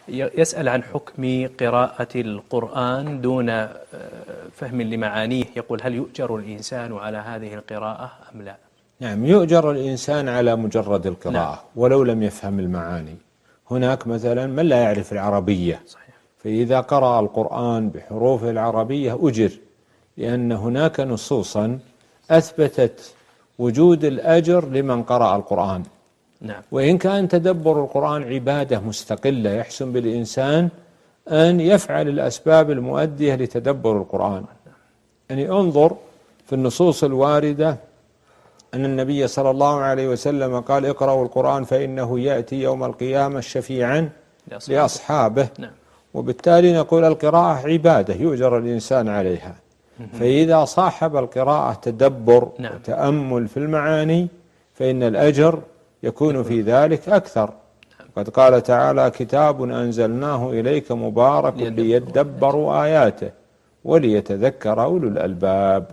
يسأل عن حكم قراءة القرآن دون فهم لمعانيه، يقول هل يؤجر الإنسان على هذه القراءة أم لا؟ نعم، يؤجر الإنسان على مجرد نعم. القراءة ولو لم يفهم المعاني. هناك مثلا من لا يعرف العربية، صحيح. فإذا قرأ القرآن بحروفه العربية أجر، لأن هناك نصوصا أثبتت وجود الأجر لمن قرأ القرآن. نعم. وإن كان تدبر القرآن عبادة مستقلة، يحسن بالإنسان أن يفعل الأسباب المؤدية لتدبر القرآن. يعني انظر في النصوص الواردة أن النبي صلى الله عليه وسلم قال: اقرأوا القرآن فإنه يأتي يوم القيامة شفيعا لأصحابه. نعم. وبالتالي نقول القراءة عبادة يؤجر الإنسان عليها. فإذا صاحب القراءة تدبر نعم. وتأمل في المعاني فإن الأجر يكون في ذلك أكثر. قد قال تعالى: كتاب أنزلناه إليك مبارك ليدبروا آياته وليتذكر أولو الألباب.